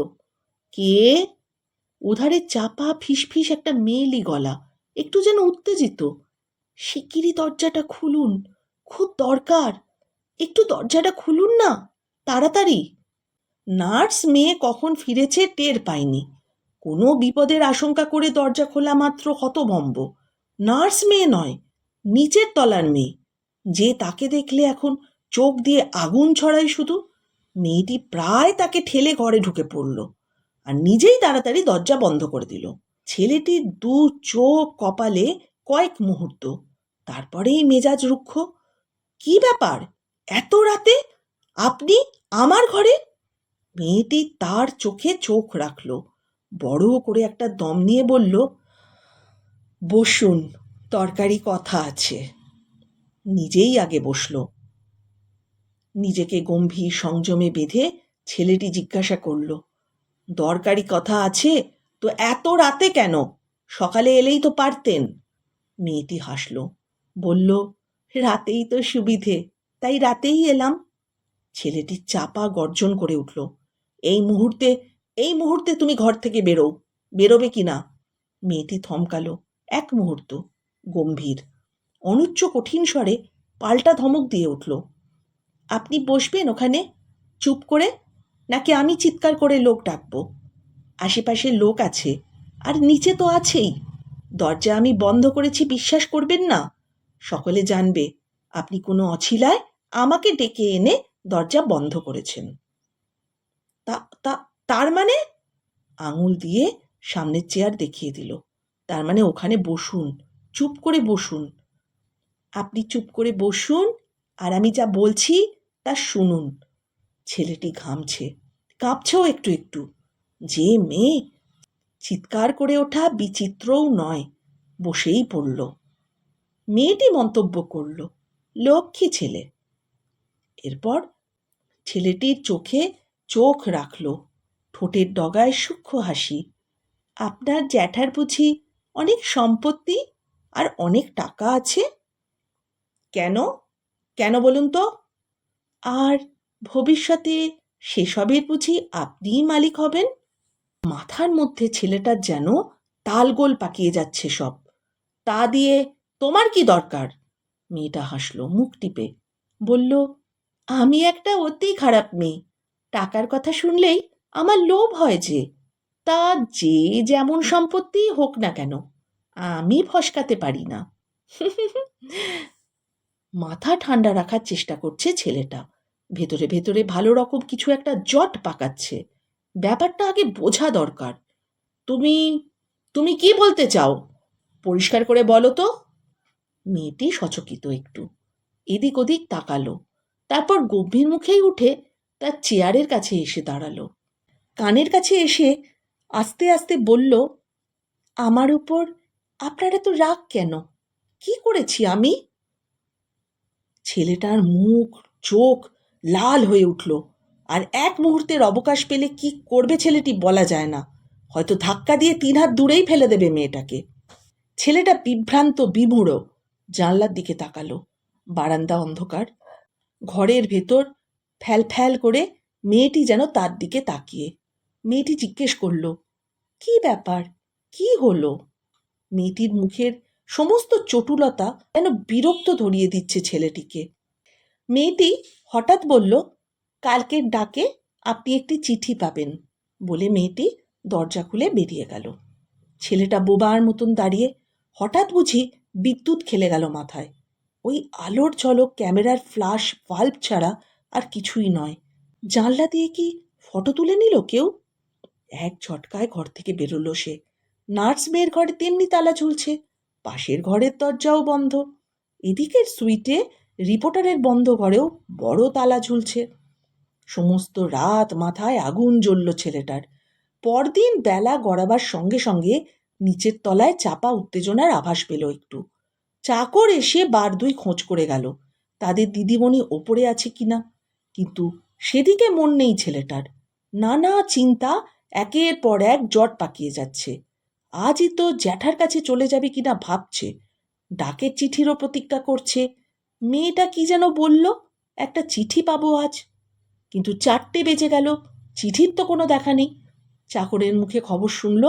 কে? ওধারে চাপা ফিসফিস একটা মেয়েলি গলা, একটু যেন উত্তেজিত। শিগগিরই দরজাটা খুলুন, খুব দরকার, একটু দরজাটা খুলুন না, তাড়াতাড়ি। নার্স মেয়ে কখন ফিরেছে টের পায়নি। কোনো বিপদের আশঙ্কা করে দরজা খোলা মাত্র হতভম্ব। নার্স মেয়ে নয়, নিচের তলার মেয়ে, যে তাকে দেখলে এখন চোখ দিয়ে আগুন ছড়ায় শুধু। মেয়েটি প্রায় তাকে ঠেলে ঘরে ঢুকে পড়ল আর নিজেই তাড়াতাড়ি দরজা বন্ধ করে দিল। ছেলেটির 2 চোখ কপালে কয়েক মুহূর্ত, তারপরেই মেজাজ রুক্ষ। কি ব্যাপার, এত রাতে আপনি আমার ঘরে? মেয়েটি তার চোখে চোখ রাখল, বড় করে একটা দম নিয়ে বলল, বসুন, তরকারি কথা আছে। নিজেই আগে বসল। নিজেকে গম্ভীর সংযমে বেঁধে ছেলেটি জিজ্ঞাসা করল, দরকারি কথা আছে তো এত রাতে কেন? সকালে এলেই তো পারতেন। মেয়েটি হাসল, বলল, রাতেই তো সুবিধে, তাই রাতেই এলাম। ছেলেটি চাপা গর্জন করে উঠল, এই মুহূর্তে তুমি ঘর থেকে বেরোবে কি না? মেয়েটি থমকালো, এক মুহূর্ত গম্ভীর, অনুচ্চ কঠিন স্বরে পাল্টা ধমক দিয়ে উঠল, আপনি বসবেন ওখানে চুপ করে, নাকি আমি চিৎকার করে লোক ডাকবো? আশেপাশে লোক আছে, আর নিচে তো আছেই। দরজা আমি বন্ধ করেছি বিশ্বাস করবেন না? সকলে জানবে আপনি কোনো অছিলায় আমাকে ডেকে এনে দরজা বন্ধ করেছেন। তা তা তার মানে? আঙুল দিয়ে সামনের চেয়ার দেখিয়ে দিল। তার মানে ওখানে বসুন, চুপ করে বসুন। আপনি চুপ করে বসুন, আর আমি যা বলছি তা শুনুন। ছেলেটি ঘামছে, কাঁপছেও একটু একটু। যে মেয়ে! চিৎকার করে ওঠা বিচিত্রও নয়, বসেই পড়ল। মেয়েটি মন্তব্য করল, লক্ষ্মী ছেলে। এরপর ছেলেটির চোখে চোখ রাখল, ঠোঁটের ডগায় সূক্ষ্ম হাসি। আপনার জ্যাঠার বুঝি অনেক সম্পত্তি আর অনেক টাকা আছে? কেন কেন বলুন তো? আর ভবিষ্যতে সেসবের বুঝি আপনিই মালিক হবেন? মাথার মধ্যে ছেলেটার যেন তালগোল পাকিয়ে যাচ্ছে সব। তা দিয়ে তোমার কি দরকার? মেয়েটা হাসল মুখ টিপে, বলল, আমি একটা অতি খারাপ মেয়ে। টাকার কথা শুনলেই আমার লোভ হয় যে। তা যে যেমন সম্পত্তি হোক না কেন, আমি ফসকাতে পারি না। মাথা ঠান্ডা রাখার চেষ্টা করছে ছেলেটা, ভেতরে ভেতরে ভালো রকম কিছু একটা জট পাকাচ্ছে। ব্যাপারটা আগে বোঝা দরকার। তুমি তুমি কি বলতে চাও? পরিষ্কার করে বলো তো। মেয়েটি সচকিত একটু, এদিক ওদিক তাকালো, তারপর গম্ভীর মুখেই উঠে তার চেয়ারের কাছে এসে দাঁড়ালো। কানের কাছে এসে আস্তে আস্তে বলল, আমার উপর আপনার এত রাগ কেন? কি করেছি আমি? ছেলেটার মুখ চোখ লাল হয়ে উঠল, আর এক মুহূর্তের অবকাশ পেলে কি করবে ছেলেটি বলা যায় না। হয়তো ধাক্কা দিয়ে 3 হাত দূরেই ফেলে দেবে মেয়েটাকে। ছেলেটা বিভ্রান্ত বিমূঢ় জানলার দিকে তাকালো। বারান্দা অন্ধকার, ঘরের ভেতর ফ্যাল ফ্যাল করে মেয়েটি যেন তার দিকে তাকিয়ে। মেয়েটি জিজ্ঞেস করল, কি ব্যাপার, কি হলো? মেয়েটির মুখের সমস্ত চটুলতা যেন বিরক্ত ধরিয়ে দিচ্ছে ছেলেটিকে। মেয়েটি হঠাৎ বলল, কালকের ডাকে আপনি একটি চিঠি পাবেন, বলে মেয়েটি দরজা খুলে বেরিয়ে গেল। ছেলেটা বোবার মতন দাঁড়িয়ে, হঠাৎ বুঝি বিদ্যুৎ খেলে গেল মাথায়। ওই আলোর ঝলক ক্যামেরার ফ্ল্যাশ বাল্ব ছাড়া আর কিছুই নয়। জানলা দিয়ে কি ফটো তুলে নিল কেউ? এক ঝটকায় ঘর থেকে বেরোলো সে। নার্স মেয়ের ঘরে তেমনি তালা ঝুলছে, পাশের ঘরের দরজাও বন্ধ, এদিকের সুইটে রিপোর্টারের বন্ধ ঘরেও বড় তালা ঝুলছে। সমস্ত রাত মাথায় আগুন জ্বলল ছেলেটার। পরদিন বেলা গড়াবার সঙ্গে সঙ্গে নিচের তলায় চাপা উত্তেজনার আভাস পেল একটু। চাকর এসে বার দুই খোঁজ করে গেল তাদের দিদিমণি ওপরে আছে কিনা, কিন্তু সেদিকে মন নেই ছেলেটার। নানা চিন্তা একের পর এক জট পাকিয়ে যাচ্ছে। আজই তো জ্যাঠার কাছে চলে যাবে কিনা ভাবছে, ডাকের চিঠিরও প্রতীক্ষা করছে। মেয়েটা কি যেন বলল, একটা চিঠি পাবো আজ, কিন্তু 4টে বেজে গেল, চিঠির তো কোনো দেখা নেই। চাকরের মুখে খবর শুনল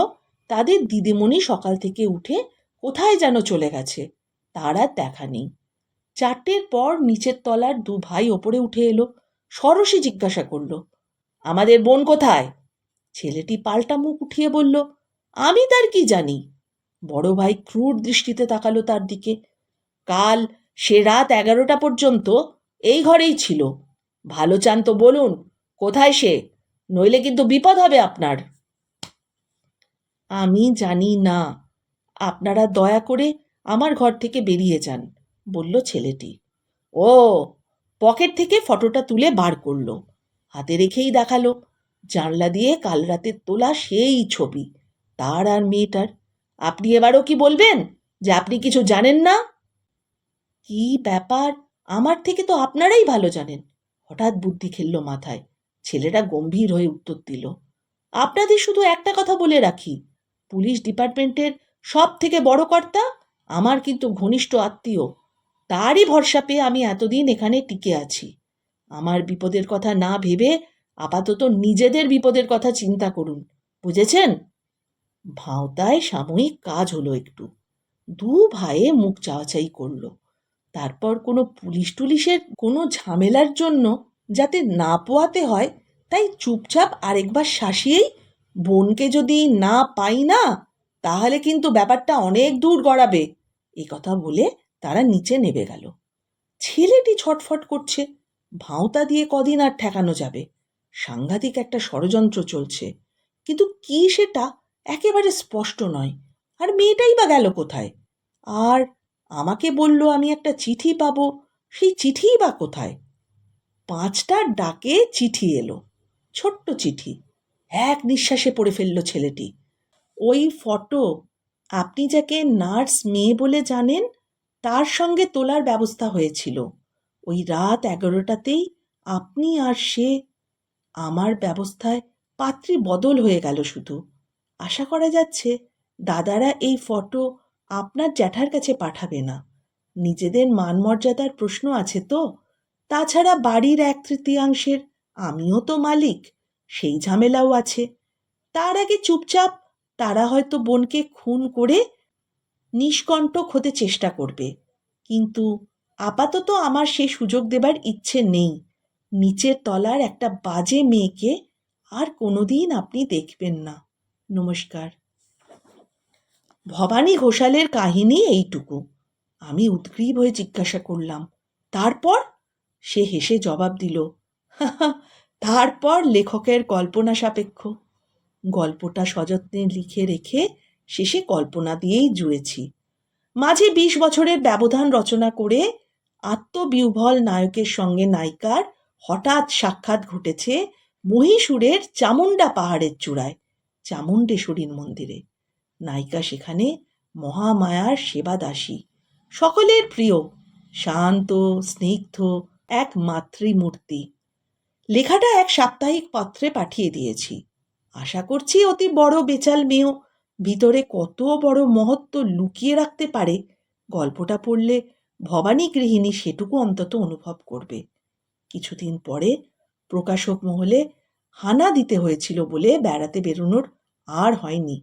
তাদের দিদিমণি সকাল থেকে উঠে কোথায় যেন চলে গেছে, তার আর দেখা নেই। 4টের পর নিচের তলার 2 ভাই ওপরে উঠে এলো। সরসী জিজ্ঞাসা করল, আমাদের বোন কোথায়? ছেলেটি পাল্টা মুখ উঠিয়ে বলল, আমি তার কি জানি। বড় ভাই ক্রূর দৃষ্টিতে তাকালো তার দিকে। কাল সে রাত 11টা পর্যন্ত এই ঘরেই ছিল। ভালো চান তো বলুন কোথায় সে, নইলে কিন্তু বিপদ হবে আপনার। আমি জানি না, আপনারা দয়া করে আমার ঘর থেকে বেরিয়ে যান, বলল ছেলেটি। ও, পকেট থেকে ফটোটা তুলে বার করলো, হাতে রেখেই দেখালো। জানলা দিয়ে কাল রাতের তোলা সেই ছবি, তার আর মেয়েটার। আপনি এবারও কি বলবেন যে আপনি কিছু জানেন না? কি ব্যাপার, আমার থেকে তো আপনারাই ভালো জানেন। হঠাৎ বুদ্ধি খেলল মাথায়। ছেলেটা গম্ভীর হয়ে উত্তর দিল, আপনাদের শুধু একটা কথা বলে রাখি, পুলিশ ডিপার্টমেন্টের সব থেকে বড় কর্তা আমার কিন্তু ঘনিষ্ঠ আত্মীয়। তারই ভরসা পেয়ে আমি এতদিন এখানে টিকে আছি। আমার বিপদের কথা না ভেবে আপাতত নিজেদের বিপদের কথা চিন্তা করুন, বুঝেছেন? ভাঁওতায় সাময়িক কাজ হলো একটু। দু ভাইয়ে মুখ চাওয়াচাই করলো। তারপর কোনো পুলিশ টুলিশের কোনো ঝামেলার জন্য যাতে না পোয়াতে হয় তাই চুপচাপ আরেকবার শাসিয়েই, বোনকে যদি না পাই না তাহলে কিন্তু ব্যাপারটা অনেক দূর গড়াবে, এ কথা বলে তারা নিচে নেমে গেল। ছেলেটি ছটফট করছে, ভাঁওতা দিয়ে কদিন আর ঠেকানো যাবে? সাংঘাতিক একটা ষড়যন্ত্র চলছে, কিন্তু কি সেটা একেবারে স্পষ্ট নয়। আর মেয়েটাই বা গেল কোথায়? আর আমাকে বলল আমি একটা চিঠি পাবো, সেই চিঠিই বা কোথায়? 5টার ডাকে চিঠি এলো, ছোট্ট চিঠি। এক নিঃশ্বাসে পড়ে ফেলল ছেলেটি। ওই ফটো, আপনি যাকে নার্স মেয়ে বলে জানেন তার সঙ্গে তোলার ব্যবস্থা হয়েছিল। ওই রাত 11টাতেই আপনি আর সে। আমার ব্যবস্থায় পাত্রী বদল হয়ে গেল শুধু। আশা করা যাচ্ছে দাদারা এই ফটো আপনার জ্যাঠার কাছে পাঠাবে না। নিজেদের মান মর্যাদার প্রশ্ন আছে তো। তাছাড়া বাড়ির 1/3 আমিও তো মালিক, সেই ঝামেলাও আছে। তার আগে চুপচাপ তারা হয়তো বোনকে খুন করে নিষ্কণ্টক হতে চেষ্টা করবে, কিন্তু আপাতত আমার সে সুযোগ দেবার ইচ্ছে নেই। নিচের তলার একটা বাজে মেয়েকে আর কোনোদিন আপনি দেখবেন না। নমস্কার। ভবানী ঘোষালের কাহিনী এইটুকু। আমি উদ্গ্রীব হয়ে জিজ্ঞাসা করলাম, তারপর? সে হেসে জবাব দিল, তারপর লেখকের কল্পনা সাপেক্ষ। গল্পটা সযত্নে লিখে রেখে শেষে কল্পনা দিয়েই জুড়েছি। মাঝে 20 বছরের ব্যবধান রচনা করে আত্মবিহ্বল নায়কের সঙ্গে নায়িকার হঠাৎ সাক্ষাৎ ঘটেছে মহীশূরের চামুণ্ডা পাহাড়ের চূড়ায়, চামুণ্ডেশ্বরীর মন্দিরে। নায়িকা সেখানে মহামায়ার সেবাদাসী, সকলের প্রিয়, শান্ত স্নিগ্ধ এক মাতৃমূর্তি। লেখাটা এক সাপ্তাহিক পত্রে পাঠিয়ে দিয়েছি। আশা করছি অতি বড় বেচাল মেয়েও ভিতরে কত বড় মহত্ব লুকিয়ে রাখতে পারে গল্পটা পড়লে ভবানী গৃহিণী সেটুকু অন্তত অনুভব করবে। কিছুদিন পরে প্রকাশক মহলে হানা দিতে হয়েছিল বলে বেড়াতে বেরোনোর আর হয়নি।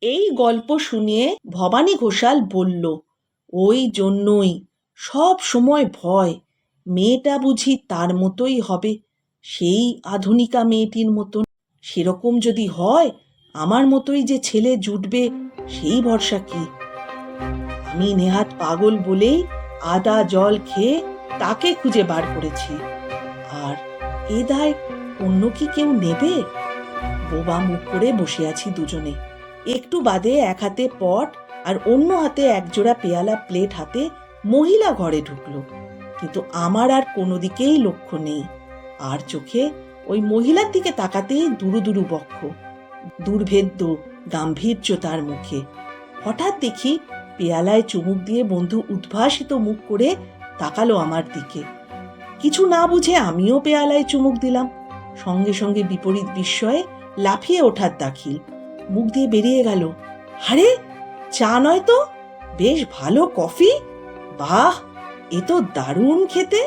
এই গল্প শুনিয়ে ভবানী ঘোষাল বলল, ওই জন্যই সব সময় ভয়, মেয়েটা বুঝি তার মতোই হবে, সেই আধুনিকা মেয়েটির মতন। সেরকম যদি হয় আমার মতোই যে ছেলে জুটবে সেই ভরসা কি? আমি নেহাত পাগল বলেই আদা জল খেয়ে তাকে খুঁজে বার করেছি। আর এ দায় অন্য কি কেউ নেবে? বোবা মুখ করে বসে আছি দুজনে। একটু বাদে এক হাতে পট আর অন্য হাতে একজোড়া পেয়ালা প্লেট হাতে মহিলা ঘরে ঢুকলো, কিন্তু আমার আর কোনো দিকেই লক্ষ্য নেই। আর চোখে ওই মহিলার দিকে তাকাতেই দুরু দুরু বক্ষ, দুর্ভেদ্য গাম্ভীর্য তার মুখে। হঠাৎ দেখি পেয়ালায় চুমুক দিয়ে বন্ধু উদ্ভাসিত মুখ করে তাকালো আমার দিকে। কিছু না বুঝে আমিও পেয়ালায় চুমুক দিলাম। সঙ্গে সঙ্গে বিপরীত বিস্ময়ে লাফিয়ে ওঠার দাখিল। মুখ দিয়ে বেরিয়ে গেল, আরে চা নয় তো, বেশ ভালো কফি, বাহ এ তো দারুণ খেতে।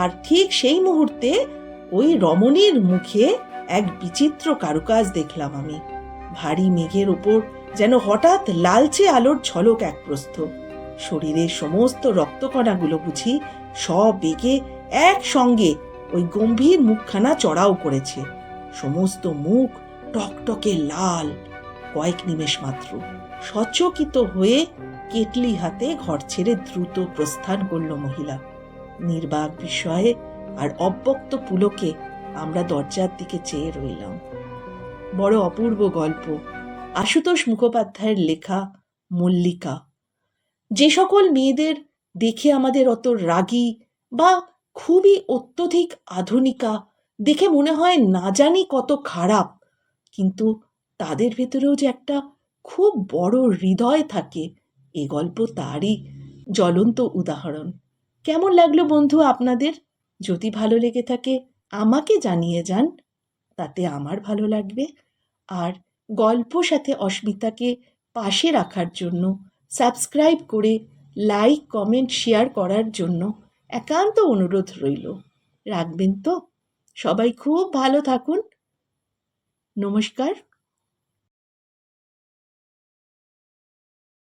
আর ঠিক সেই মুহূর্তে ওই রমণীর মুখে এক বিচিত্র কারুকাজ দেখলাম আমি। ভারী মেঘের ওপর যেন হঠাৎ লালচে আলোর ঝলক এক প্রস্থ। শরীরের সমস্ত রক্তকণাগুলো বুঝি সব বেগে একসঙ্গে ওই গম্ভীর মুখখানা চড়াও করেছে। সমস্ত মুখ টকটকে লাল। কয়েক নিমেষ মাত্র সচকিত হয়ে কেটলি হাতে ঘর ছেড়ে দ্রুত প্রস্থান করল মহিলা। নির্বাক বিস্ময়ে আর অব্যক্ত পুলকে আমরা দরজার দিকে চেয়ে রইলাম। বড় অপূর্ব গল্প, আশুতোষ মুখোপাধ্যায়ের লেখা মল্লিকা। যে সকল মেয়েদের দেখে আমাদের অত রাগী বা খুবই অত্যধিক আধুনিকা দেখে মনে হয় না জানি কত খারাপ, কিন্তু তাদের ভেতরেও যে একটা খুব বড় হৃদয় থাকে, এ গল্প তারই জ্বলন্ত উদাহরণ। কেমন লাগলো বন্ধু আপনাদের? যদি ভালো লেগে থাকে আমাকে জানিয়ে যান, তাতে আমার ভালো লাগবে। আর গল্প সাথে অস্মিতাকে পাশে রাখার জন্য সাবস্ক্রাইব করে লাইক কমেন্ট শেয়ার করার জন্য একান্ত অনুরোধ রইল। রাখবেন তো? সবাই খুব ভালো থাকুন। নমস্কার।